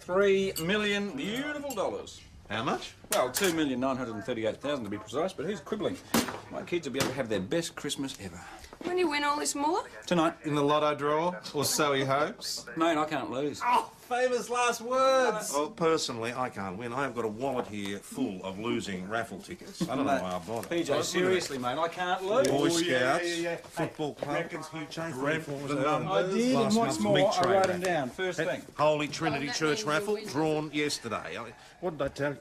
$3 million beautiful dollars. How much? Well, $2,938,000 to be precise, but who's quibbling? My kids will be able to have their best Christmas ever. When you win all this more? Tonight. In the lotto draw, or so he hopes. Mate, I can't lose. Oh, famous last words. Well, personally, I can't win. I have got a wallet here full of losing raffle tickets. I don't know why I bought it. PJ, seriously, mate, I can't lose. Boy Scouts, football club, Hugh Chaffee, I did, and what's more, I wrote them down. First thing. Holy Trinity Church raffle, drawn yesterday. What did I tell you?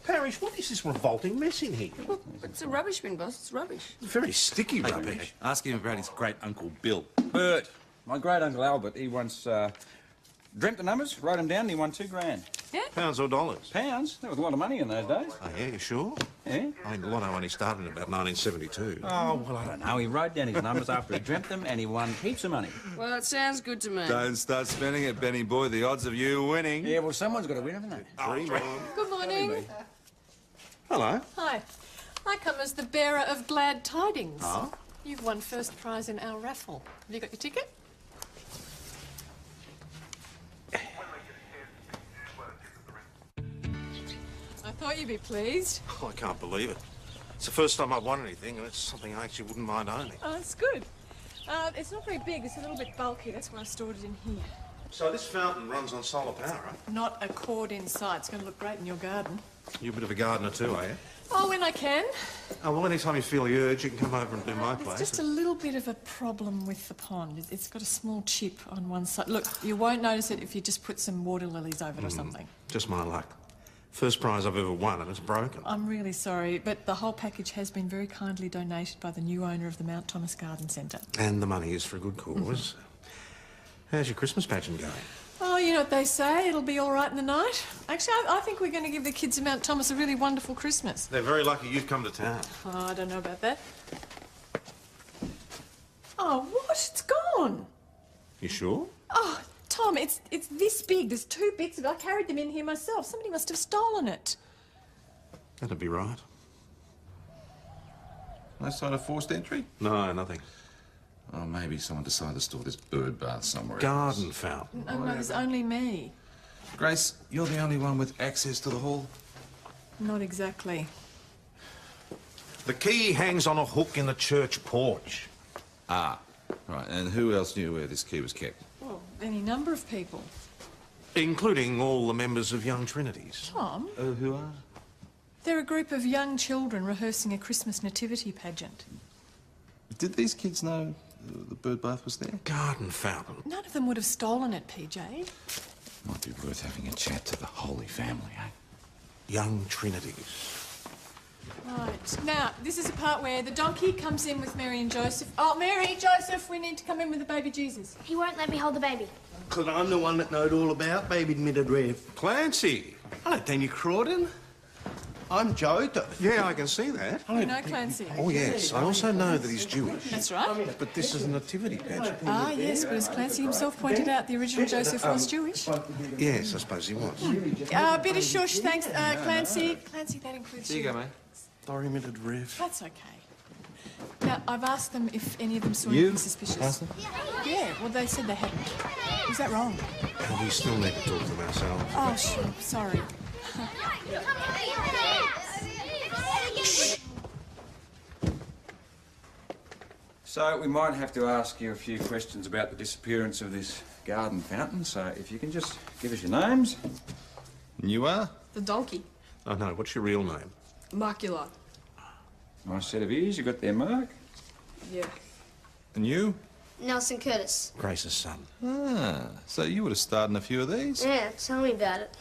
Parish, what is this revolting mess in here? Look, it's a rubbish bin, boss. It's rubbish. Very sticky rubbish. Hey, ask him about his great-uncle Bill. Bert. My great-uncle Albert, he once dreamt the numbers, wrote them down, and he won $2,000. Yeah? Pounds or dollars? Pounds? That was a lot of money in those days. Oh, yeah, you sure? Yeah? I mean, the lotto only started in about 1972. Oh, well, I don't know. He wrote down his numbers after he dreamt them, and he won heaps of money. Well, it sounds good to me. Don't start spending it, Benny boy. The odds of you winning. Yeah, well, someone's got to win, haven't they? Good morning. Hello. Hi. I come as the bearer of glad tidings. Oh? You've won first prize in our raffle. Have you got your ticket? I thought you'd be pleased. Oh, I can't believe it. It's the first time I've won anything, and it's something I actually wouldn't mind owning. Oh, it's good. It's not very big. It's a little bit bulky. That's why I stored it in here. So this fountain runs on solar power, right? Not a cord inside. It's going to look great in your garden. You're a bit of a gardener too, are you? Oh, when I can. Oh, well, anytime you feel the urge, you can come over and do my There's place. just a little bit of a problem with the pond. It's got a small chip on one side. Look, you won't notice it if you just put some water lilies over it or something. Just my luck. First prize I've ever won, and it's broken. I'm really sorry, but the whole package has been very kindly donated by the new owner of the Mount Thomas Garden Centre. And the money is for a good cause. How's your Christmas pageant going? Oh, you know what they say, it'll be all right in the night. Actually, I think we're going to give the kids of Mount Thomas a really wonderful Christmas. They're very lucky you've come to town. Oh, I don't know about that. Oh, what? It's gone. You sure? Oh, Tom, it's this big. There's 2 bits of it. I carried them in here myself. Somebody must have stolen it. That'd be right. No sign of forced entry? No, nothing. Oh, maybe someone decided to store this bird bath somewhere Garden else. fountain. Oh, no, there's only me. Grace, you're the only one with access to the hall? Not exactly. The key hangs on a hook in the church porch. Ah, right. And who else knew where this key was kept? Well, any number of people. Including all the members of Young Trinities. Tom? Who are? They're a group of young children rehearsing a Christmas nativity pageant. Did these kids know the bird bath was there? Garden fountain. None of them would have stolen it, PJ. Might be worth having a chat to the Holy Family, eh? Young Trinities. Right. Now, this is the part where the donkey comes in with Mary and Joseph. Oh, Mary, Joseph, we need to come in with the baby Jesus. He won't let me hold the baby. Because I'm the one that knowed all about baby admitted Rev. Clancy! Hello, Daniel Crawdon. I'm Joe. Yeah, I can see that. You know Clancy? Oh, yes. I also know that he's Jewish. That's right. But this is a nativity pageant. Ah, yes, but as Clancy himself pointed out, the original Joseph was Jewish. Yes, I suppose he was. A bit of shush, thanks, Clancy. Clancy, that includes you. mate. Sorry, admitted Rev. That's okay. Now, I've asked them if any of them saw anything suspicious. Yeah, well, they said they hadn't. Was that wrong? And we still need to talk to them ourselves. Oh, sure. Sorry. So we might have to ask you a few questions about the disappearance of this garden fountain. So if you can just give us your names. And you are? The donkey. Oh, no. What's your real name? Macula. Nice set of ears. You got there, Mark. Yeah. And you? Nelson Curtis. Grace's son. Ah, so you would have starred in a few of these? Yeah, tell me about it.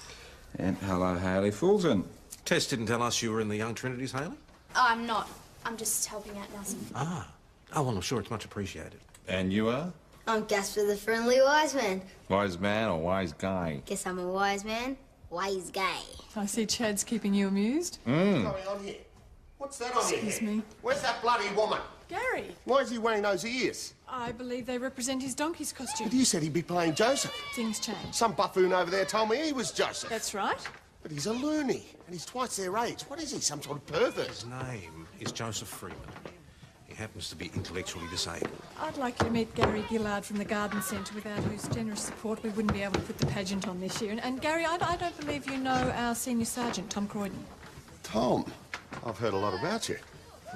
And hello, Hayley Fulton. Tess didn't tell us you were in the Young Trinities, Hayley? Oh, I'm not. I'm just helping out Nelson. Ah. Oh, well, I'm sure it's much appreciated. And you are? I'm Gasper the Friendly Wise Man. Wise man or wise guy? Guess I'm a wise man. Wise guy. I see Chad's keeping you amused. What's going on here? What's that on your Excuse head? me. Where's that bloody woman? Gary, Why is he wearing those ears? I believe they represent his donkey's costume. But you said he'd be playing Joseph. Things change. Some buffoon over there told me he was Joseph. That's right. But he's a loony, and he's twice their age. What is he, some sort of pervert? His name is Joseph Freeman. He happens to be intellectually disabled. I'd like you to meet Gary Gillard from the Garden Centre, without whose generous support we wouldn't be able to put the pageant on this year. And Gary, I don't believe you know our senior sergeant, Tom Croydon. Tom, I've heard a lot about you.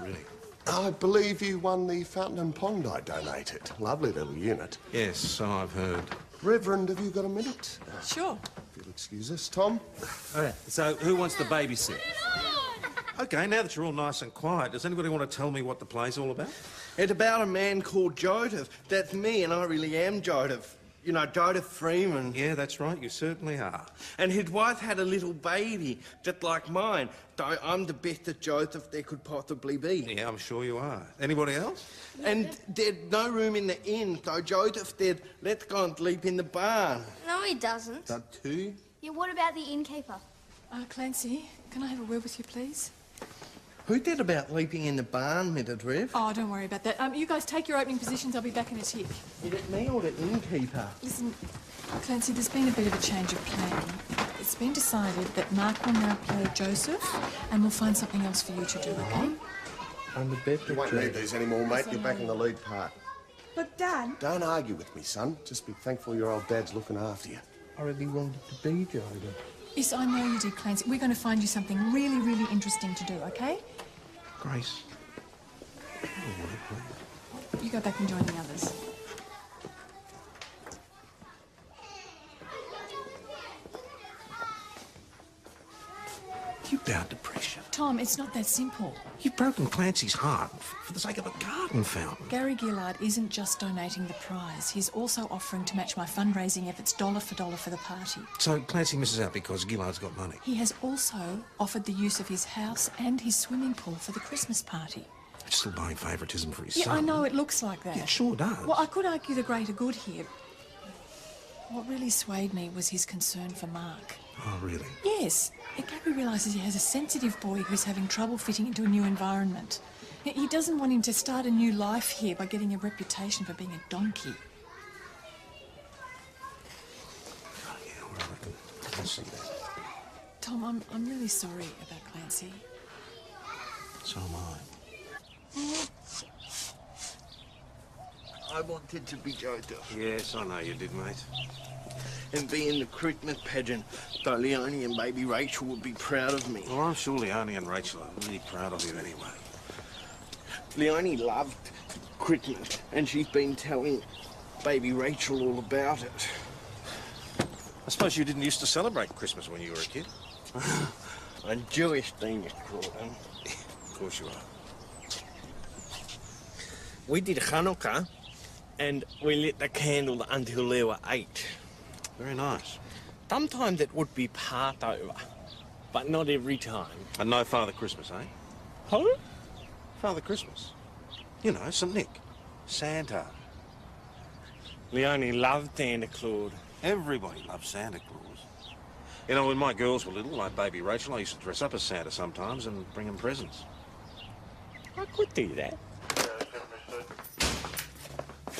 Really? I believe you won the fountain and pond I donated. Lovely little unit. Yes, so I've heard. Reverend, have you got a minute? Sure. If you'll excuse us, Tom. All right, so who wants the babysit? OK, now that you're all nice and quiet, does anybody want to tell me what the play's all about? It's about a man called Joseph. That's me, and I really am Joseph. You know, Joseph Freeman. Yeah, that's right, you certainly are. And his wife had a little baby, just like mine. So I'm the best at Joseph there could possibly be. Yeah, I'm sure you are. Anybody else? And there's no room in the inn, so Joseph said, let's go and sleep in the barn. No, he doesn't. So too? Yeah, what about the innkeeper? Clancy, can I have a word with you, please? Who did about sleeping in the barn, Mrs. Rev? Oh, don't worry about that. You guys take your opening positions. I'll be back in a tick. Is it me or the innkeeper? Listen, Clancy, there's been a bit of a change of plan. It's been decided that Mark will now play Joseph, and we'll find something else for you to do, OK? I'm the best You at won't need these anymore, mate. You're back in the lead part. But, Dad... Don't argue with me, son. Just be thankful your old dad's looking after you. I really wanted to be Joseph. Yes, I know you did, Clancy. We're going to find you something really, really interesting to do, OK? Grace. You go back and join the others. You bowed to pressure. Tom, it's not that simple. You've broken Clancy's heart for the sake of a garden fountain. Gary Gillard isn't just donating the prize. He's also offering to match my fundraising efforts dollar for dollar for the party. So Clancy misses out because Gillard's got money. He has also offered the use of his house and his swimming pool for the Christmas party. It's still buying favouritism for his Yeah, son. I know, it looks like that. Yeah, it sure does. Well, I could argue the greater good here. What really swayed me was his concern for Mark. Oh, really? Yes. Gary realises he has a sensitive boy who's having trouble fitting into a new environment. He doesn't want him to start a new life here by getting a reputation for being a donkey. Oh, yeah, all right, I can see that. Tom, I'm really sorry about Clancy. So am I. I wanted to be Joseph Yes, I know you did, mate. and be in the Christmas pageant, so Leonie and baby Rachel would be proud of me. Well, I'm sure Leonie and Rachel are really proud of you anyway. Leonie loved Christmas, and she's been telling baby Rachel all about it. I suppose you didn't used to celebrate Christmas when you were a kid? I'm Jewish, Mr. Croydon. Of course you are. We did Hanukkah, and we lit the candle until there were 8. Very nice. Sometimes it would be part over, but not every time. And no Father Christmas, eh? Who? Father Christmas. You know, St. Nick. Santa. Leonie loved Santa Claus. Everybody loves Santa Claus. You know, when my girls were little, like baby Rachel, I used to dress up as Santa sometimes and bring them presents. I could do that.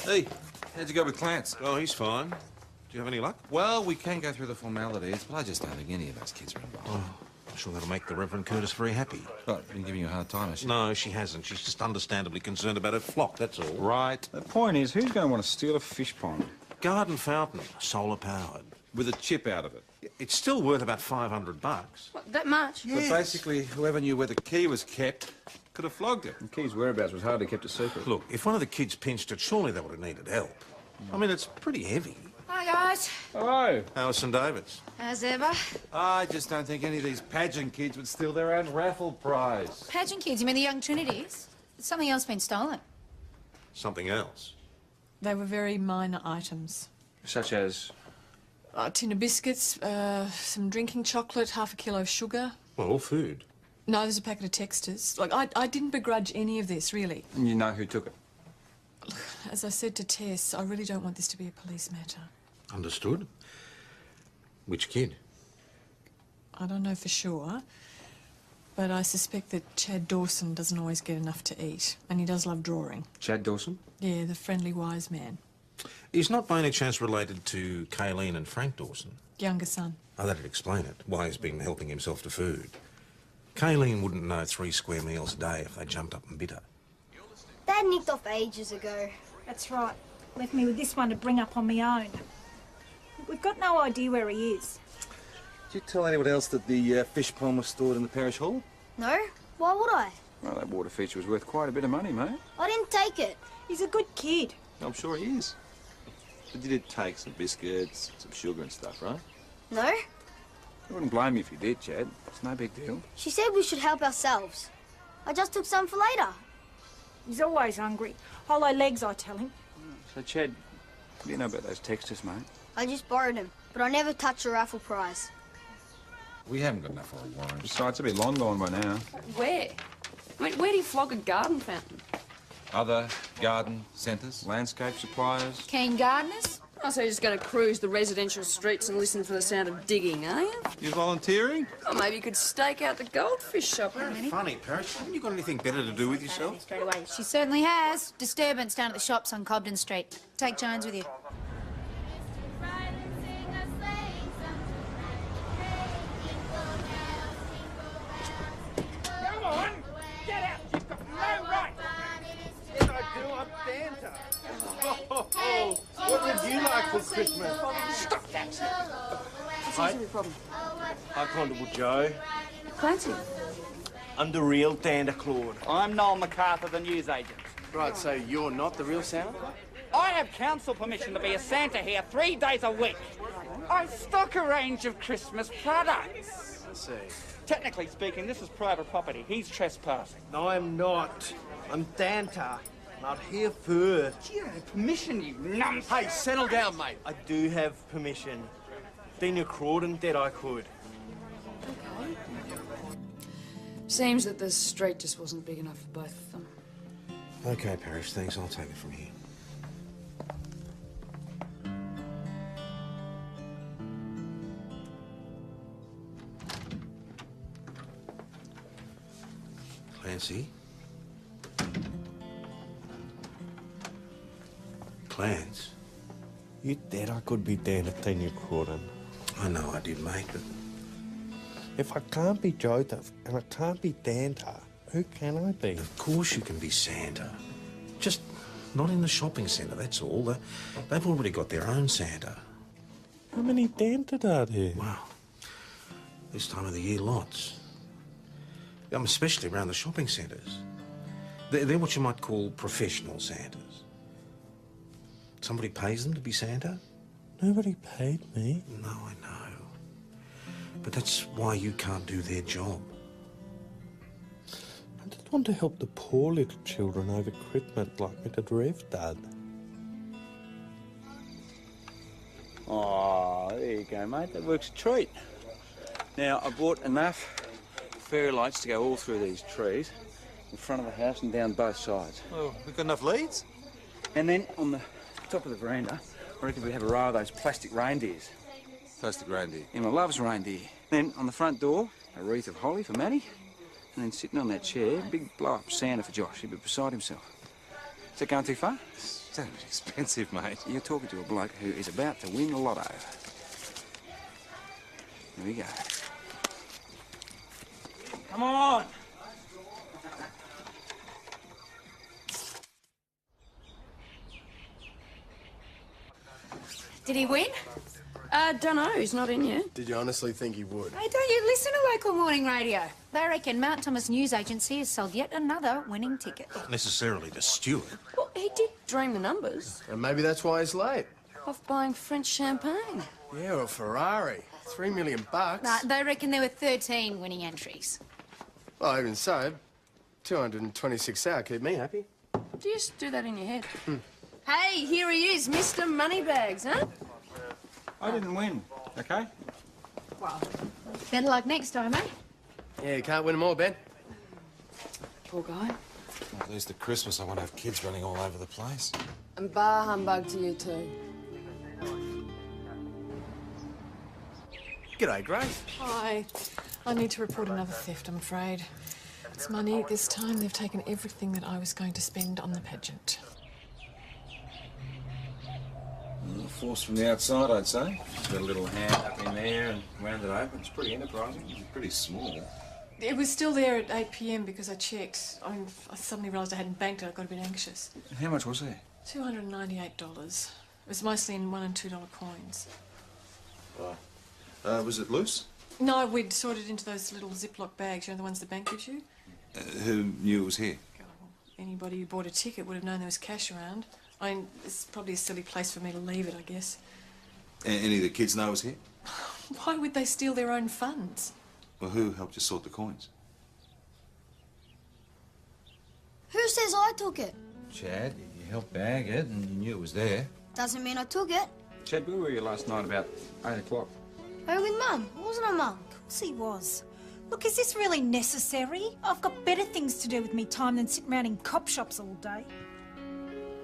Hey, how'd you go with Clance? Oh, he's fine. Do you have any luck? Well, we can go through the formalities, but I just don't think any of those kids are involved. Oh, I'm sure that'll make the Reverend Curtis very happy. What, been giving you a hard time, has she? No, she hasn't. She's just understandably concerned about her flock, that's all. Right. The point is, who's going to want to steal a fish pond? Garden fountain, solar-powered. With a chip out of it. It's still worth about $500. What, that much? But basically, whoever knew where the key was kept could have flogged it. The key's whereabouts was hardly kept a secret. Look, if one of the kids pinched it, surely they would have needed help. I mean, it's pretty heavy. Hi, guys. Hello. How's St. David's? As ever. I just don't think any of these pageant kids would steal their own raffle prize. Pageant kids, you mean the young Trinities? Something else been stolen. Something else. They were very minor items. Such as? A tin of biscuits, some drinking chocolate, half a kilo of sugar. Well, all food. No, there's a packet of texters. Like, I didn't begrudge any of this, really. And you know who took it? As I said to Tess, I really don't want this to be a police matter. Understood. Which kid? I don't know for sure, but I suspect that Chad Dawson doesn't always get enough to eat, and he does love drawing. Chad Dawson? Yeah, the friendly wise man. He's not by any chance related to Kayleen and Frank Dawson. Younger son. Oh, that'd explain it, why he's been helping himself to food. Kayleen wouldn't know 3 square meals a day if they jumped up and bit her. Dad nicked off ages ago. That's right. Left me with this one to bring up on my own. We've got no idea where he is. Did you tell anyone else that the fish pond was stored in the parish hall? No? Why would I? Well, that water feature was worth quite a bit of money, mate. I didn't take it. He's a good kid. I'm sure he is. But you did take some biscuits, some sugar and stuff, right? No? I wouldn't blame you if you did, Chad. It's no big deal. She said we should help ourselves. I just took some for later. He's always hungry. Hollow legs, I tell him. So, Chad, what do you know about those textures, mate? I just borrowed them, but I never touched a raffle prize. We haven't got enough old warrants. Besides, it'll be long gone by now. Where? I mean, where do you flog a garden fountain? Other garden centres? Landscape suppliers. Keen gardeners? Oh, so you're just going to cruise the residential streets and listen for the sound of digging, are you? You volunteering? Or maybe you could stake out the goldfish shop. Funny, Parish. Haven't you got anything better to do with yourself? Straight away. She certainly has. Disturbance down at the shops on Cobden Street. Take Jones with you. Come on! Get out! You've got no right! Yes, I do. I'm Santa. Oh, what would you like for Christmas? Stop that! What's the problem? Hi, Constable Joe. Clancy. I'm the real Santa Claus. I'm Noel MacArthur, the newsagent. Right, so you're not the real Santa? I have council permission to be a Santa here 3 days a week. I stock a range of Christmas products. I see. Technically speaking, this is private property. He's trespassing. No, I'm not. I'm Santa. Not here first. You have permission, you numbskull. Hey, settle down, mate. I do have permission. Daniel Crawdon said I could. Seems that the street just wasn't big enough for both of them. Okay, Parish, thanks. I'll take it from here. Clancy? Clance? You said I could be Santa, Daniel Crawdon. I know I did, mate, but If I can't be Joseph and I can't be Santa, who can I be? of course you can be Santa. Just not in the shopping centre, that's all. They've already got their own Santa. How many Santas are there? Wow. This time of the year, lots. Especially around the shopping centres. They're what you might call professional Santas. Somebody pays them to be Santa? Nobody paid me. No, I know. But that's why you can't do their job. I just want to help the poor little children over Christmas like Mr. Rev did. Oh, there you go, mate. That works a treat. Now, I bought enough fairy lights to go all through these trees, in front of the house and down both sides. Well, we've got enough leads. And then on the top of the veranda, I reckon we have a row of those plastic reindeers. Plastic reindeer. Emma loves reindeer. Then on the front door, a wreath of holly for Matty. And then sitting on that chair, big blow-up Santa for Josh. He'd be beside himself. Is that going too far? It's a bit expensive, mate. You're talking to a bloke who is about to win the lotto. Here we go. Come on! Did he win? Dunno, he's not in yet. Did you honestly think he would? Hey, don't you listen to local morning radio? They reckon Mount Thomas News Agency has sold yet another winning ticket. Not necessarily to Stuart. Well, he did dream the numbers And maybe that's why he's late. of buying French champagne. Yeah, or a Ferrari. $3 million bucks. Nah, they reckon there were 13 winning entries. Well, even so, 226 hours keep me happy. Do you just do that in your head? Hey, here he is, Mr. Moneybags, huh? I didn't win, okay? Well, better luck next time, eh? Yeah, you can't win them all, Ben. Poor guy. At least at Christmas I won't have kids running all over the place. And bar humbug to you too. G'day, Grace. Hi. I need to report another theft, I'm afraid. It's money. This time they've taken everything that I was going to spend on the pageant. Force from the outside, I'd say. Got a little hand up in there and wound it open. It's pretty enterprising. Pretty small. It was still there at 8 p.m. because I checked. I suddenly realised I hadn't banked it. I got a bit anxious. And how much was there? $298. It was mostly in $1 and $2 coins. Right. Was it loose? No, we'd sorted into those little Ziploc bags, you know, the ones the bank gives you. Who knew it was here? Anybody who bought a ticket would have known there was cash around. I mean, it's probably a silly place for me to leave it, I guess. Any of the kids know it was here? Why would they steal their own funds? Well, who helped you sort the coins? Who says I took it? Chad, you helped bag it and you knew it was there. Doesn't mean I took it. Chad, where were you last night about 8 o'clock? Home with Mum. Wasn't I, Mum? Of course he was. Look, is this really necessary? I've got better things to do with me time than sit around in cop shops all day.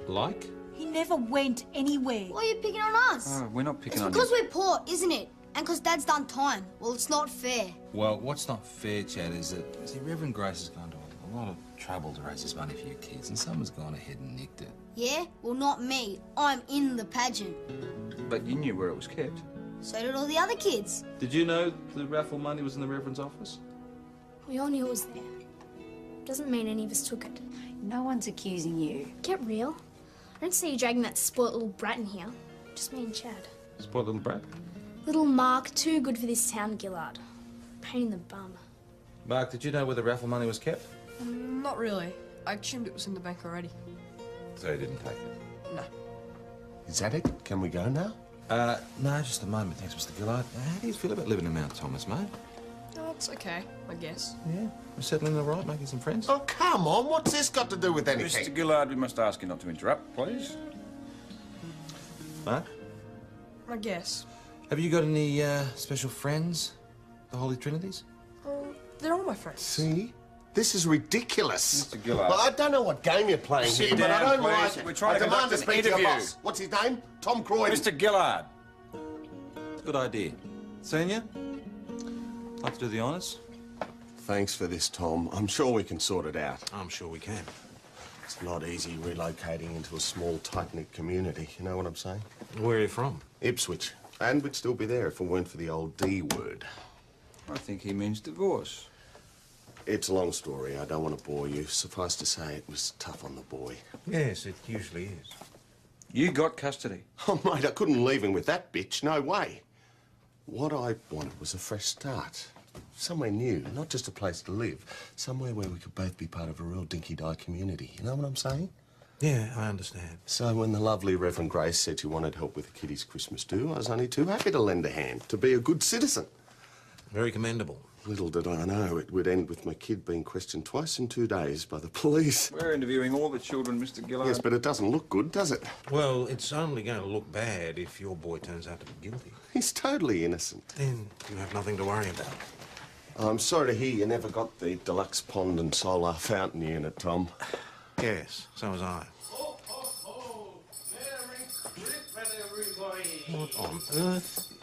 Like? He never went anywhere. Why are you picking on us? Oh, we're not picking It's on because you. we're poor, isn't it? And because Dad's done time. Well, it's not fair. Well, what's not fair, Chad, is that, see, Reverend Grace has gone to a lot of trouble to raise this money for your kids, and someone's gone ahead and nicked it. Yeah? Well, not me. I'm in the pageant. But you knew where it was kept. So did all the other kids. Did you know the raffle money was in the Reverend's office? We all knew it was there. Doesn't mean any of us took it. No one's accusing you. Get real. I don't see you dragging that spoilt little brat in here. Just me and Chad. Spoiled little brat? Little Mark, too good for this town, Gillard. Pain in the bum. Mark, did you know where the raffle money was kept? Not really. I assumed it was in the bank already. So you didn't take it? No. Is that it? Can we go now? No, just a moment, thanks, Mr. Gillard. How do you feel about living in Mount Thomas, mate? Oh, it's okay, I guess. Yeah? We're settling all right, making some friends? Oh, come on. What's this got to do with anything? Mr. Gillard, we must ask you not to interrupt, please. Mark? I guess. Have you got any special friends? The Holy Trinities? They're all my friends. See? This is ridiculous. Mr. Gillard. Well, I don't know what game you're playing Sit here, but I down, don't like please. it. We're trying I to demand conduct to an speak to your interview. boss. What's his name? Tom Croydon. Mr. Gillard. Good idea. Senior? Like to do the honours? Thanks for this, Tom. I'm sure we can sort it out. I'm sure we can. It's not easy relocating into a small, tight-knit community. You know what I'm saying? Where are you from? Ipswich. And we'd still be there if it weren't for the old D word. I think he means divorce. It's a long story. I don't want to bore you. Suffice to say, it was tough on the boy. Yes, it usually is. You got custody. Oh, mate, I couldn't leave him with that bitch. No way. What I wanted was a fresh start. Somewhere new, not just a place to live. Somewhere where we could both be part of a real dinky-die community. You know what I'm saying? Yeah, I understand. So when the lovely Reverend Grace said you wanted help with the kiddies' Christmas do, I was only too happy to lend a hand, to be a good citizen. Very commendable. Little did I know it would end with my kid being questioned twice in 2 days by the police. We're interviewing all the children, Mr. Gillard. Yes, but it doesn't look good, does it? Well, it's only going to look bad if your boy turns out to be guilty. He's totally innocent. Then you have nothing to worry about. I'm sorry to hear you never got the deluxe pond and solar fountain unit, Tom. Yes, so was I. What on earth?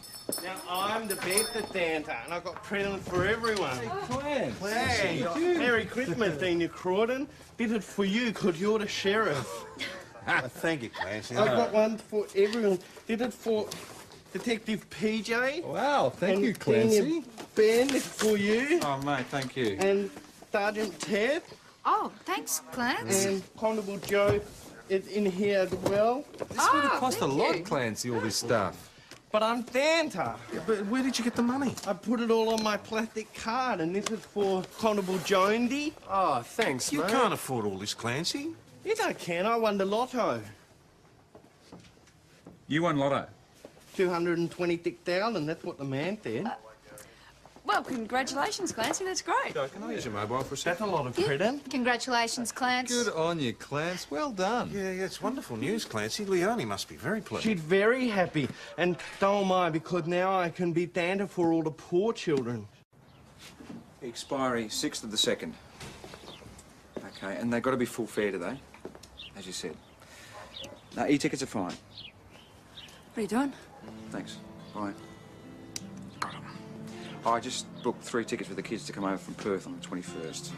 Now, I'm the better Santa, and I've got presents for everyone. Hey, Hey, Merry Christmas, Senior Croydon. Did it for you, because you're the sheriff. Thank you, Clancy. I've got one for everyone. Did it for Detective PJ. Wow, thank and you, Clancy. Senior Ben, it's for you. Oh, mate, thank you. And Sergeant Ted. Oh, thanks, Clarence. And Constable Joe is in here as well. This would have cost a lot, Clancy, all this stuff. But I'm Santa. But where did you get the money? I put it all on my plastic card, and this is for Constable Jonesy. Oh, thanks, You mate. can't afford all this, Clancy. Yes, I can. I won the lotto. You won lotto. 226,000, that's what the man said. Well, congratulations, Clancy. That's great. Joe, can I use your mobile for a second? That's a lot of credit. Congratulations, Clarence. Good on you, Clance. Well done. Yeah, it's wonderful news, Clancy. Leonie must be very pleased. She's very happy, and so am I, because now I can be Santa for all the poor children. Expiry 6th of the 2nd. Okay, and they've got to be full fare today, as you said. Now, e-tickets are fine. What are you doing? Thanks. Bye. Got 'em. I just booked 3 tickets for the kids to come over from Perth on the 21st.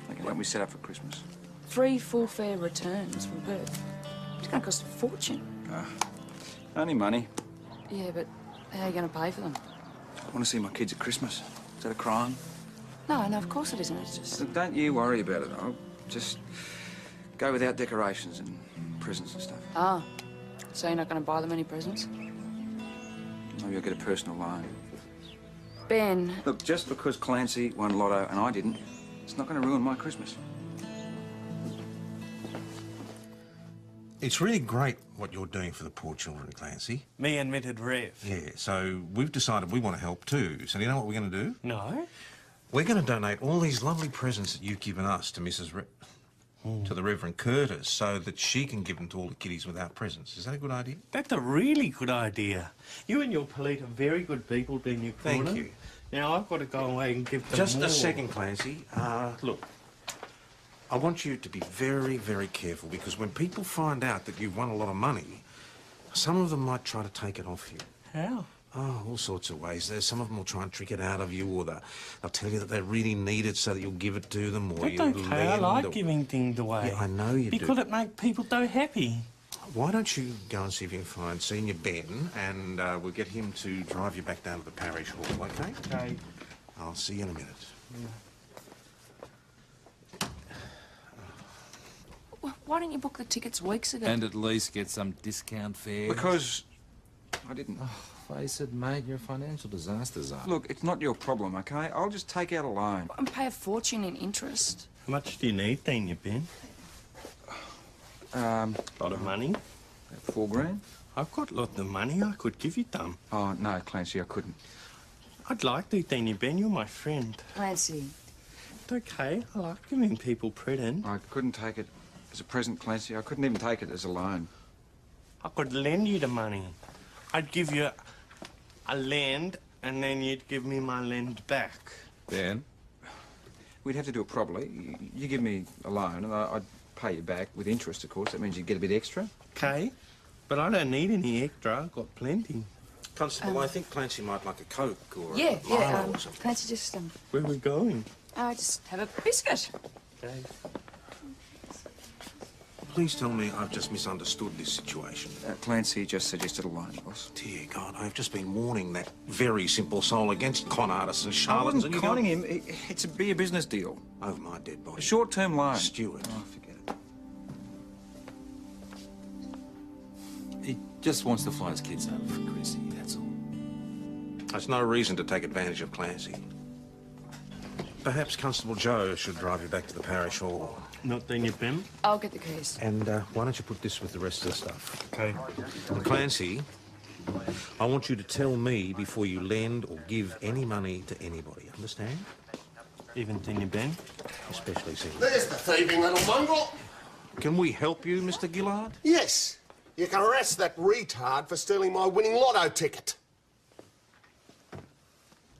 They can help me set up for Christmas. 3 full fare returns from Perth. It's going to cost a fortune. Only money. Yeah, but how are you going to pay for them? I want to see my kids at Christmas instead of crying. No, of course it isn't. It's just... Look, don't you worry about it. I'll just go without decorations and presents and stuff. Ah, so you're not going to buy them any presents? Maybe I'll get a personal loan. Ben... Look, just because Clancy won lotto and I didn't, it's not going to ruin my Christmas. It's really great what you're doing for the poor children, Clancy. Me admitted Rev. Yeah, so we've decided we want to help too. So do you know what we're going to do? No. We're going to donate all these lovely presents that you've given us to to the Reverend Curtis so that she can give them to all the kiddies without presents. Is that a good idea? That's a really good idea. You and your Polite are very good people down your corner. Thank you. Now, I've got to go away and give them Just more. a second, Clancy. Look, I want you to be very, very careful because when people find out that you've won a lot of money, some of them might try to take it off you. How? Oh, all sorts of ways. Some of them will try and trick it out of you, or they'll tell you that they really need it so that you'll give it to them, or That's okay. I like giving things away. Yeah, I know you do. Because it makes people so happy. Why don't you go and see if you can find Senior Ben, and we'll get him to drive you back down to the parish hall, okay? Okay. I'll see you in a minute. Why didn't you book the tickets weeks ago? And at least get some discount fares. Because I didn't. Oh, face it, mate, you're a financial disaster, Zara. Look, it's not your problem, okay? I'll just take out a loan. And pay a fortune in interest. How much do you need, Daniel Ben? A lot of money? About $4 grand. I've got a lot of money. I could give you some. Oh, no, Clancy, I couldn't. I'd like to, Daniel Ben. You're my friend. Clancy. It's okay. I like giving people presents. I couldn't take it as a present, Clancy. I couldn't even take it as a loan. I could lend you the money. I'd give you a lend, and then you'd give me my lend back. Ben? We'd have to do it properly. You give me a loan, and I'd pay you back with interest, of course. That means you'd get a bit extra. Okay. But I don't need any extra. I've got plenty. Constable, I think Clancy might like a Coke or Yeah, a Milo or something. Clancy, just, Where are we going? just have a biscuit. Okay. Please tell me I've just misunderstood this situation. Clancy just suggested a loan, boss. Dear God, I've just been warning that very simple soul against con artists and I charlatans. wasn't conning him. It's be a business deal. Over my dead body. A short-term loan. Stewart. Oh, forget it. He just wants to fly his kids over for Chrissy, that's all. That's no reason to take advantage of Clancy. Perhaps Constable Joe should drive you back to the parish hall. Not Daniel Ben? I'll get the keys. And why don't you put this with the rest of the stuff? Okay. And Clancy, I want you to tell me before you lend or give any money to anybody. Understand? Even Daniel Ben? Especially Senior. There's the thieving little mongrel. Can we help you, Mr. Gillard? Yes. You can arrest that retard for stealing my winning lotto ticket.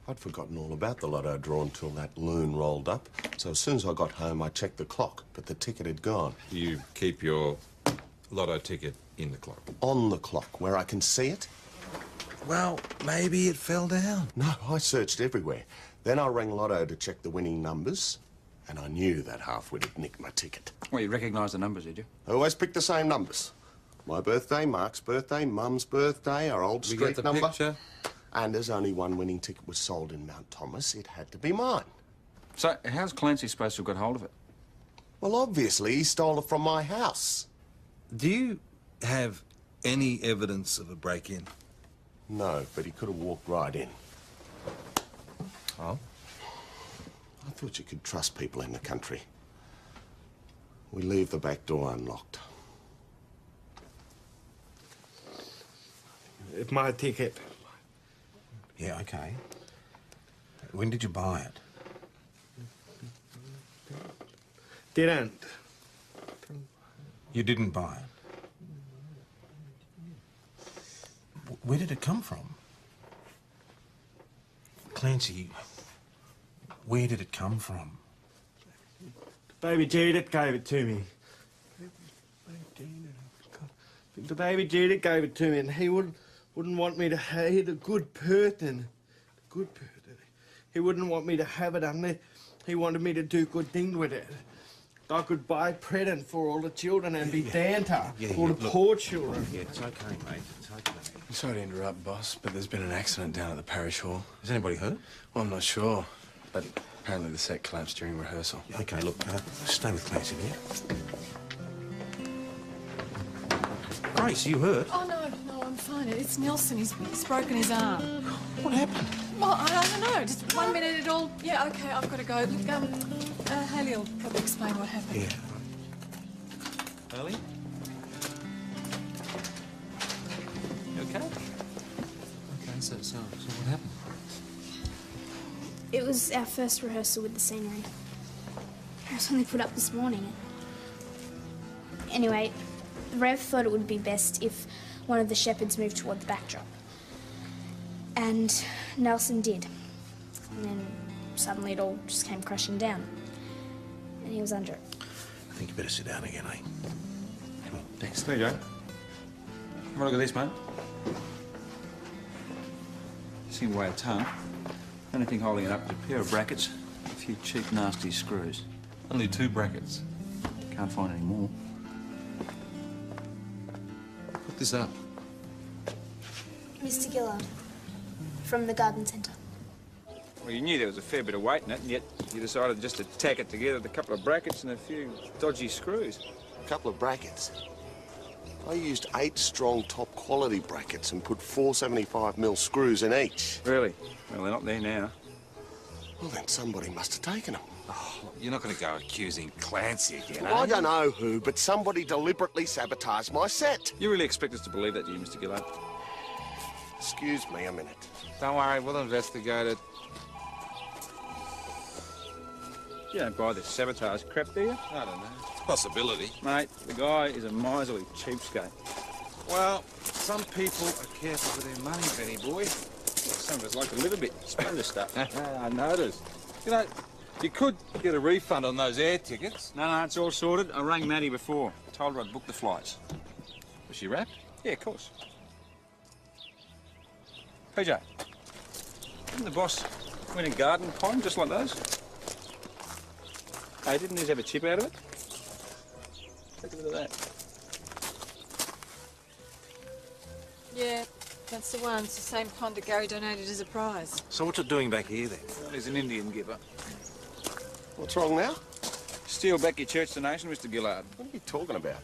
I'd forgotten all about the lotto draw until that loon rolled up. So as soon as I got home, I checked the clock, but the ticket had gone. You keep your lotto ticket in the clock. On the clock, where I can see it? Well, maybe it fell down. No, I searched everywhere. Then I rang Lotto to check the winning numbers, and I knew that half-wit had nicked my ticket. Well, you recognised the numbers, did you? I always pick the same numbers. My birthday, Mark's birthday, Mum's birthday, our old We street get the number. picture? And as only one winning ticket was sold in Mount Thomas, it had to be mine. So, how's Clancy supposed to have got hold of it? Well, obviously, he stole it from my house. Do you have any evidence of a break-in? No, but he could have walked right in. Oh? I thought you could trust people in the country. We leave the back door unlocked. It's my ticket. Yeah, okay. When did you buy it? Didn't. You didn't buy it? Where did it come from? Clancy, where did it come from? Baby Judith gave it to me. The baby Judith gave it to me, and he wouldn't want me to have it. A good person. He wouldn't want me to have it unless he wanted me to do good things with it. I could buy present for all the children and be Danta, all the poor children. Yeah, it's okay, mate. It's okay. Sorry to interrupt, boss, but there's been an accident down at the parish hall. Is anybody hurt? Well, I'm not sure. but apparently the set collapsed during rehearsal. OK, look, stay with Clancy, will you? Grace, you hurt? Oh, no, I'm fine. It's Nelson. He's broken his arm. What happened? Well, I don't know. Just 1 minute it all... Yeah, OK, I've got to go. Look, Haley will probably explain what happened. Yeah. Haley? You okay? Okay, so what happened? It was our first rehearsal with the scenery. It was only put up this morning. Anyway, Rev thought it would be best if one of the shepherds moved toward the backdrop. And Nelson did. And then suddenly it all just came crashing down. And he was under it. I think you better sit down again, eh? Come on. Thanks. There you go. Have a look at this, mate. Seemed to weigh a ton. Only thing holding it up is a pair of brackets, a few cheap, nasty screws. Only 2 brackets. Can't find any more. Put this up. Mr. Gillard, from the garden centre. Well, you knew there was a fair bit of weight in it, and yet you decided just to tack it together with a couple of brackets and a few dodgy screws. A couple of brackets. I used 8 strong top-quality brackets and put 475mm screws in each. Really? Well, they're not there now. Well, then somebody must have taken them. Oh, look, you're not going to go accusing Clancy again, Well, are I you? don't know who, but somebody deliberately sabotaged my set. You really expect us to believe that, do you, Mr. Gillard? Excuse me a minute. Don't worry, we'll investigate it. You don't buy this sabotage crap, do you? I don't know. It's a possibility. Mate, the guy is a miserly cheapskate. Well, some people are careful with their money, Benny boy. Some of us like to live a bit, spend the stuff. I noticed. You know, you could get a refund on those air tickets. No, it's all sorted. I rang Maddie before. Told her I'd booked the flights. Was she wrapped? Yeah, of course. PJ, didn't the boss win a garden pond just like those? Hey, didn't these have a chip out of it? Take a bit of that. Yeah, that's the one. It's the same pond that Gary donated as a prize. So what's it doing back here, then? Well, he's an Indian giver. What's wrong now? Steal back your church donation, Mr. Gillard. What are you talking about?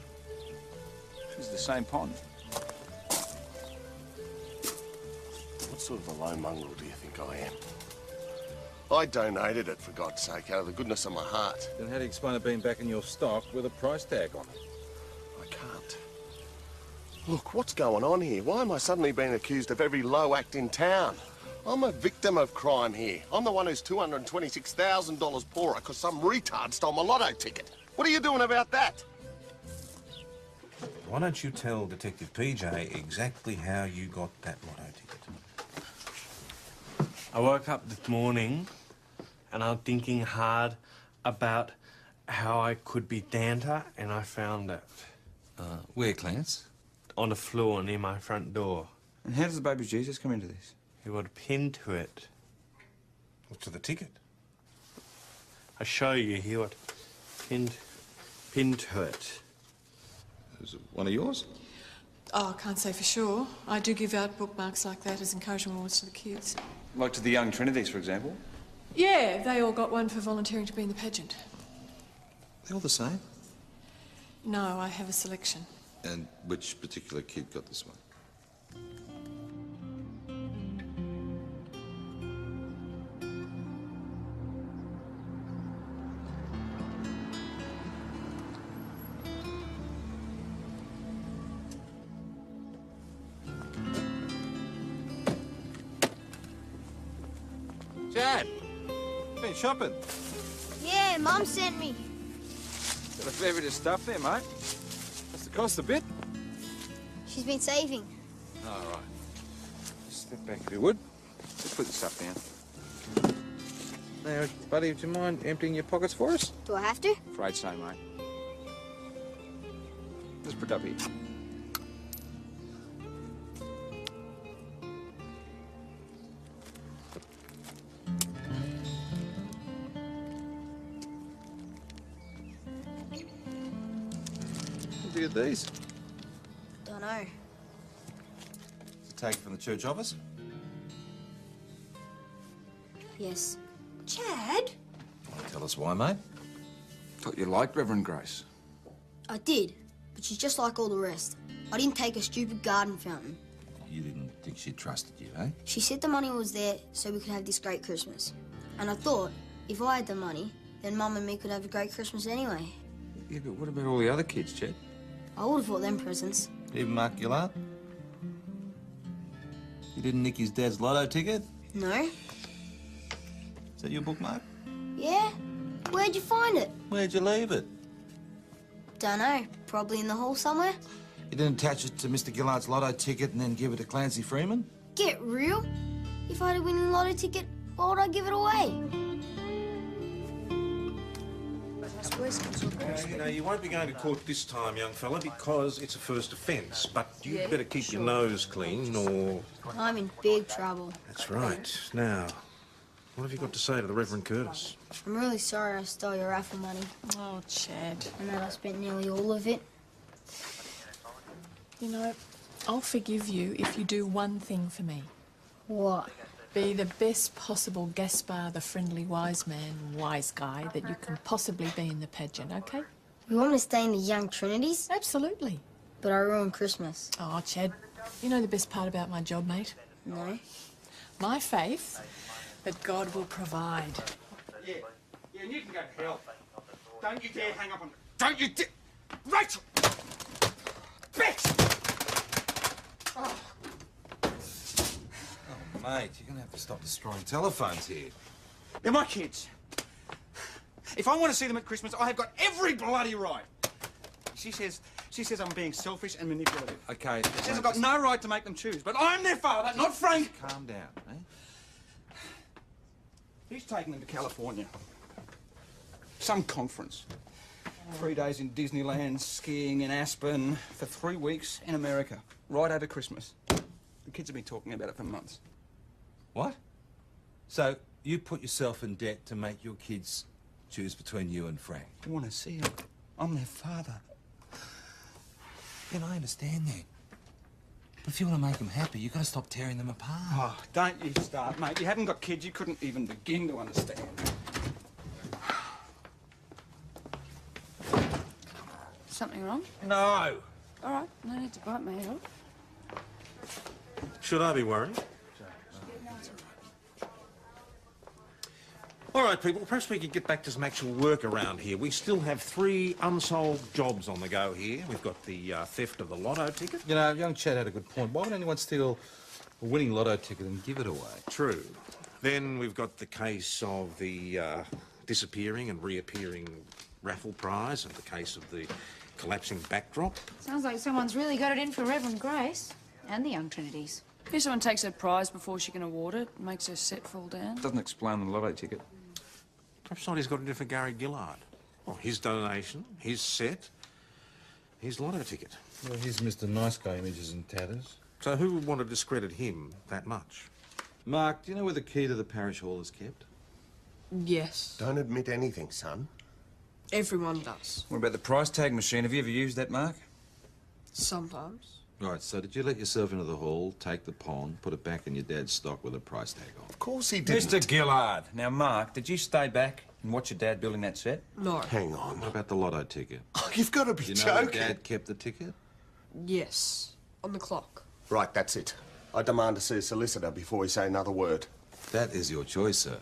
This is the same pond. What sort of a low mongrel do you think I am? I donated it, for God's sake, out of the goodness of my heart. Then how do you explain it being back in your stock with a price tag on it? I can't. Look, what's going on here? Why am I suddenly being accused of every low act in town? I'm a victim of crime here. I'm the one who's $226,000 poorer because some retard stole my lotto ticket. What are you doing about that? Why don't you tell Detective PJ exactly how you got that lotto ticket? I woke up this morning and I'm thinking hard about how I could be Danta, and I found it. Where, Clance? On the floor near my front door. And how does the baby Jesus come into this? He got a pin to it. What's to the ticket? I'll show you here what pinned to it. Is it one of yours? Oh, I can't say for sure. I do give out bookmarks like that as encouragement awards to the kids. Like to the young Trinities, for example? Yeah, they all got one for volunteering to be in the pageant. They're all the same. No, I have a selection. And which particular kid got this one? Chad, been shopping. Yeah, Mum sent me. Got a fair bit of stuff there, mate. What's the cost a bit? She's been saving. All right. Step back if you would. Just put the stuff down. Now, buddy, do you mind emptying your pockets for us? Do I have to? Afraid so, mate. Just put it up here. What do you get these? Don't know. To take it from the church office? Yes. Chad? Tell us why, mate. Thought you liked Reverend Grace. I did, but she's just like all the rest. I didn't take a stupid garden fountain. You didn't think she trusted you, eh? She said the money was there so we could have this great Christmas. And I thought, if I had the money, then Mum and me could have a great Christmas anyway. Yeah, but what about all the other kids, Chet? I would have bought them presents. Even Mark Gillard? You didn't nick his dad's lotto ticket? No? Is that your bookmark? Yeah? Where'd you find it? Where'd you leave it? Dunno. Probably in the hall somewhere. You didn't attach it to Mr. Gillard's lotto ticket and then give it to Clancy Freeman? Get real. If I had a winning lotto ticket, why would I give it away? You know, you won't be going to court this time, young fella, because it's a first offence. But you'd better keep your nose clean, or... I'm in big trouble. That's right. Now, what have you got to say to the Reverend Curtis? I'm really sorry I stole your raffle money. Oh, Chad. And that I spent nearly all of it. You know, I'll forgive you if you do one thing for me. What? Be the best possible Gaspar the friendly wise man, wise guy that you can possibly be in the pageant, OK? You want me to stay in the Young Trinities? Absolutely. But I ruined Christmas. Oh, Chad, you know the best part about my job, mate? No. My faith that God will provide. Yeah, and you can go to hell. Don't you dare hang up on... Don't you dare... Rachel! Bitch! Oh, mate, you're going to have to stop destroying telephones here. They're my kids. If I want to see them at Christmas, I have got every bloody right. She says I'm being selfish and manipulative. OK. She says I've got no right to make them choose, but I'm their father, not Frank. Calm down, eh? He's taking them to California. Some conference. 3 days in Disneyland, skiing in Aspen, for 3 weeks in America, right over Christmas. The kids have been talking about it for months. What? So you put yourself in debt to make your kids choose between you and Frank? I want to see them. I'm their father. Yeah, I understand that. But if you want to make them happy, you've got to stop tearing them apart. Oh, don't you start, mate. You haven't got kids you couldn't even begin to understand. Something wrong? No! All right, no need to bite my head off. Should I be worried? All right, people, perhaps we could get back to some actual work around here. We still have 3 unsolved jobs on the go here. We've got the theft of the lotto ticket. You know, young Chad had a good point. Why would anyone steal a winning lotto ticket and give it away? True. Then we've got the case of the disappearing and reappearing raffle prize and the case of the collapsing backdrop. Sounds like someone's really got it in for Reverend Grace and the Young Trinities. If someone takes her prize before she can award it, makes her set fall down. Doesn't explain the lotto ticket. Perhaps somebody's got it in for Gary Gillard. Well, his donation, his set, his lotto ticket. Well, here's Mr. Nice Guy images in tatters. So who would want to discredit him that much? Mark, do you know where the key to the parish hall is kept? Yes. Don't admit anything, son. Everyone does. What about the price tag machine? Have you ever used that, Mark? Sometimes. Right, so did you let yourself into the hall, take the pong, put it back in your dad's stock with a price tag on? Of course he didn't. Mr. Gillard. Now, Mark, did you stay back and watch your dad building that set? No. Hang on. What about the lotto ticket? Oh, you've got to be Do you know that joking. Dad kept the ticket? Yes. On the clock. Right, that's it. I demand to see a solicitor before we say another word. That is your choice, sir.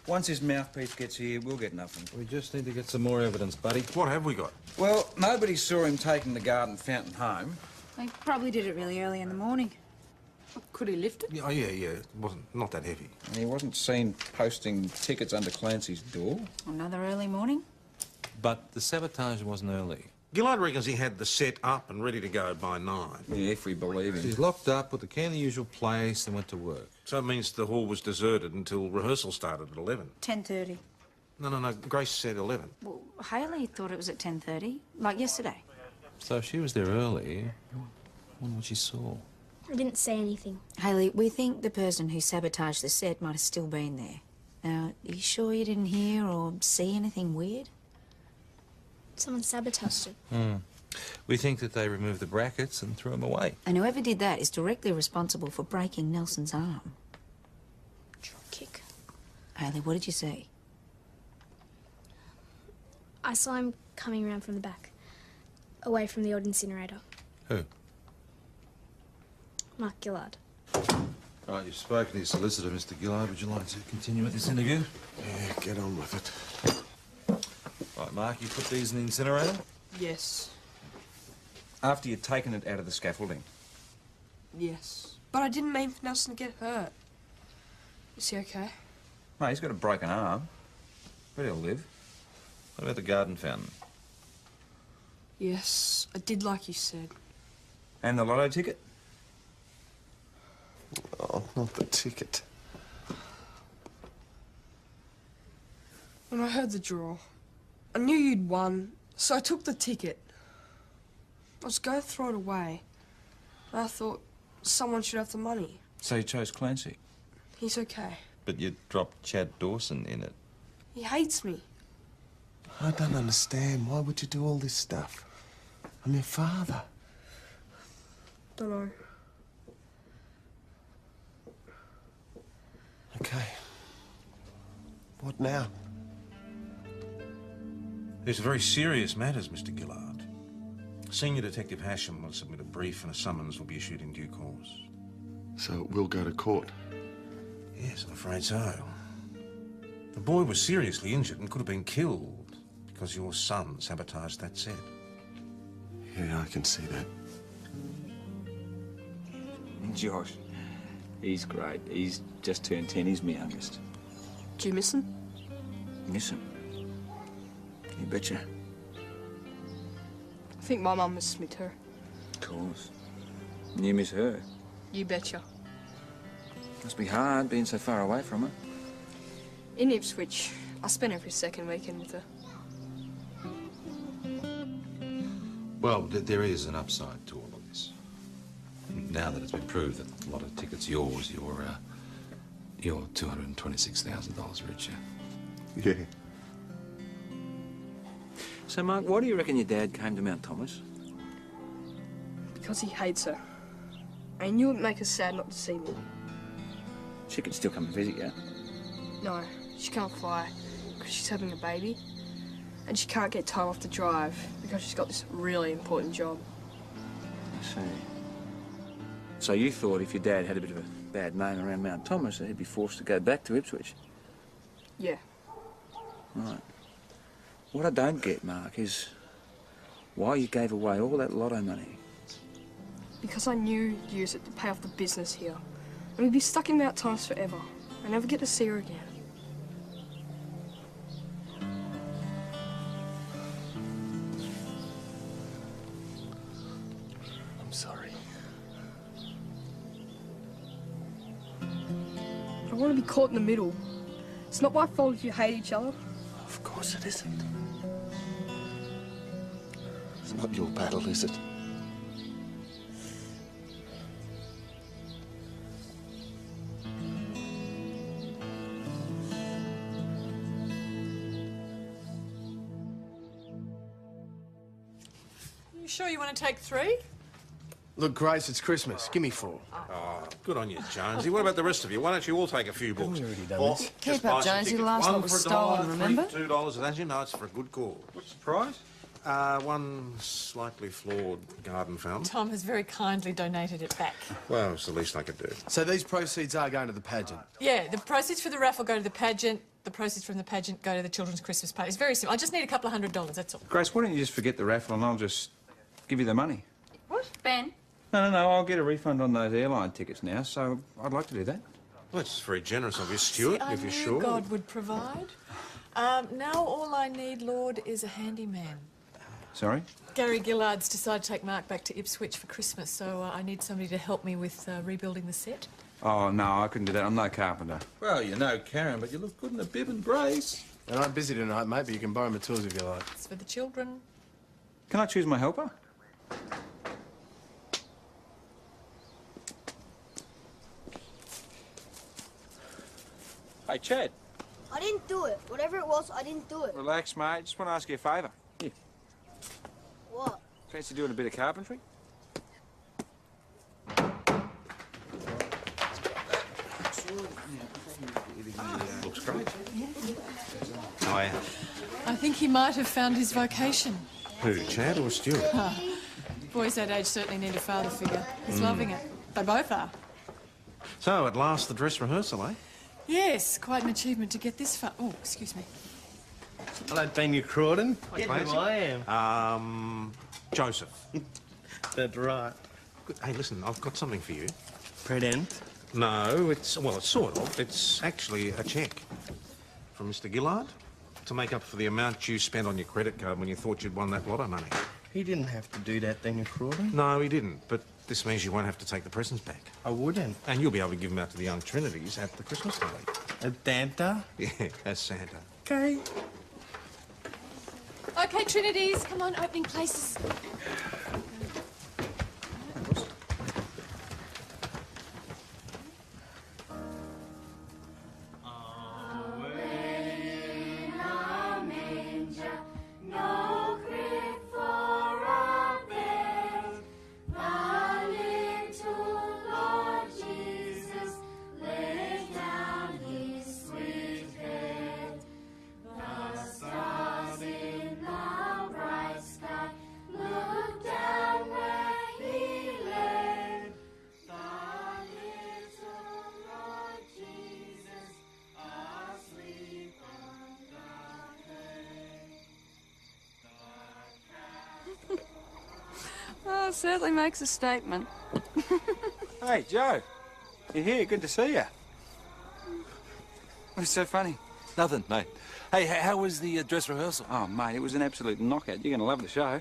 Once his mouthpiece gets here, we'll get nothing. We just need to get some more evidence, buddy. What have we got? Well, nobody saw him taking the garden fountain home. They probably did it really early in the morning. Could he lift it? Yeah, it wasn't not that heavy. And he wasn't seen posting tickets under Clancy's door. Another early morning? But the sabotage wasn't early. Gillard reckons he had the set up and ready to go by 9. Yeah, if we believe him. He's locked up, put the key in the usual place, and went to work. So it means the hall was deserted until rehearsal started at 11. 10:30. No. Grace said 11. Well, Hayley thought it was at 10:30, like yesterday. So if she was there early, I wonder what she saw. I didn't say anything. Hayley, we think the person who sabotaged the set might have still been there. Now, are you sure you didn't hear or see anything weird? Someone sabotaged it. We think that they removed the brackets and threw them away. And whoever did that is directly responsible for breaking Nelson's arm. Drop kick. Hayley, what did you see? I saw him coming around from the back, away from the old incinerator. Who? Mark Gillard. Right, you've spoken to your solicitor, Mr. Gillard. Would you like to continue with this interview? Yeah, get on with it. Right, Mark, you put these in the incinerator? Yes. After you'd taken it out of the scaffolding? Yes. But I didn't mean for Nelson to get hurt. Is he okay? No, he's got a broken arm. But he'll live. What about the garden fountain? Yes, I did like you said. And the lotto ticket? Oh, not the ticket. When I heard the draw, I knew you'd won, so I took the ticket. I was going to throw it away. And I thought someone should have the money. So you chose Clancy? He's okay. But you dropped Chad Dawson in it. He hates me. I don't understand. Why would you do all this stuff? I'm your father. Don't know. Okay. What now? These are very serious matters, Mr. Gillard. Senior Detective Hasham will submit a brief and a summons will be issued in due course. So it will go to court? Yes, I'm afraid so. The boy was seriously injured and could have been killed because your son sabotaged that set. Yeah, I can see that. Josh, he's great. He's just turned 10. He's my youngest. Do you miss him? Miss him? You betcha. I think my mum misses me too. Of course. And you miss her. You betcha. Must be hard being so far away from her. In Ipswich, I spend every second weekend with her. Well, there is an upside to all of this. Now that it's been proved that a lot of tickets yours, you're $226,000 richer. Yeah. So, Mark, why do you reckon your dad came to Mount Thomas? Because he hates her. I knew it'd make her sad not to see me. She could still come and visit you. No, she can't fly because she's having a baby. And she can't get time off to drive because she's got this really important job. I see. So you thought if your dad had a bit of a bad name around Mount Thomas that he'd be forced to go back to Ipswich? Yeah. Right. What I don't get, Mark, is why you gave away all that lotto money. Because I knew you'd use it to pay off the business here. And we'd be stuck in Mount Thomas forever. I never get to see her again. I'm sorry. I don't want to be caught in the middle. It's not my fault if you hate each other. Of course it isn't. It's not your battle, is it? You sure you want to take 3? Look, Grace, it's Christmas. Give me 4. Oh, good on you, Jonesy. What about the rest of you? Why don't you all take a few books? We've already done Or this. just Keep up, buy some Jonesy. The tickets. last one was for a stolen, dollar, remember? $2, and as you know, it's for a good cause. What's the prize? One slightly flawed garden fountain. Tom has very kindly donated it back. Well, it's the least I could do. So these proceeds are going to the pageant? Yeah, the proceeds for the raffle go to the pageant. The proceeds from the pageant go to the children's Christmas party. It's very simple. I just need a couple of $100, that's all. Grace, why don't you just forget the raffle and I'll just give you the money? What? Ben? No, I'll get a refund on those airline tickets now, so I'd like to do that. Well, it's very generous of you, Stuart, See, if you're I sure. knew God would provide. Now all I need, Lord, is a handyman. Sorry? Gary Gillard's decided to take Mark back to Ipswich for Christmas, so I need somebody to help me with rebuilding the set. Oh, no, I couldn't do that. I'm no carpenter. Well, you know Karen, but you look good in a bib and brace. And I'm busy tonight, mate, but you can borrow my tools if you like. It's for the children. Can I choose my helper? Hey, Chad. I didn't do it. Whatever it was, I didn't do it. Relax, mate. Just want to ask you a favour. Here. What? Fancy doing a bit of carpentry? Look, looks great. Oh, yeah. I think he might have found his vocation. Who, Chad or Stuart? Boys that age certainly need a father figure. He's loving it. They both are. So, at last, the dress rehearsal, eh? Yes, quite an achievement to get this far. Oh, excuse me. Hello, Daniel Crawdon. Hi, Guess who I am? Joseph. That's right. Good. Hey, listen, I've got something for you. Present? No, it's sort of. It's actually a cheque from Mr. Gillard to make up for the amount you spent on your credit card when you thought you'd won that lot of money. He didn't have to do that, Daniel Crawdon. No, he didn't, but this means you won't have to take the presents back. I wouldn't. And you'll be able to give them out to the young Trinities at the Christmas party. As Santa? Yeah, as Santa. Okay. Okay, Trinities, come on, opening places. Oh, certainly makes a statement. Hey, Joe. You're here. Good to see you. What's so funny? Nothing, mate. Hey, how was the dress rehearsal? Oh, mate, it was an absolute knockout. You're going to love the show.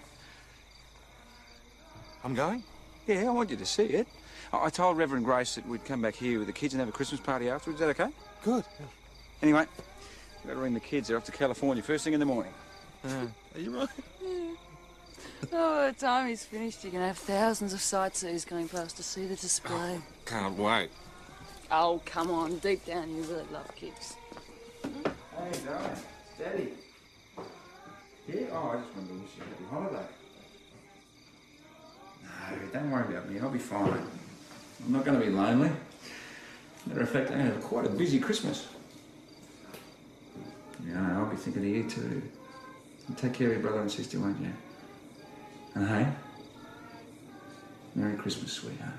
I'm going? Yeah, I want you to see it. I told Reverend Grace that we'd come back here with the kids and have a Christmas party afterwards. Is that okay? Good. Anyway, we've got to ring the kids. They're off to California first thing in the morning. Are you right? Oh, by the time he's finished, you can have thousands of sightseers going past to see the display. Can't wait. Oh, come on. Deep down, you really love kids. Hey, darling. Daddy. Yeah? Oh, I just wanted to wish you a happy holiday. No, don't worry about me. I'll be fine. I'm not going to be lonely. Matter of fact, I'm going to have quite a busy Christmas. Yeah, I'll be thinking of you too. You take care of your brother and sister, won't you? And hey, Merry Christmas, sweetheart.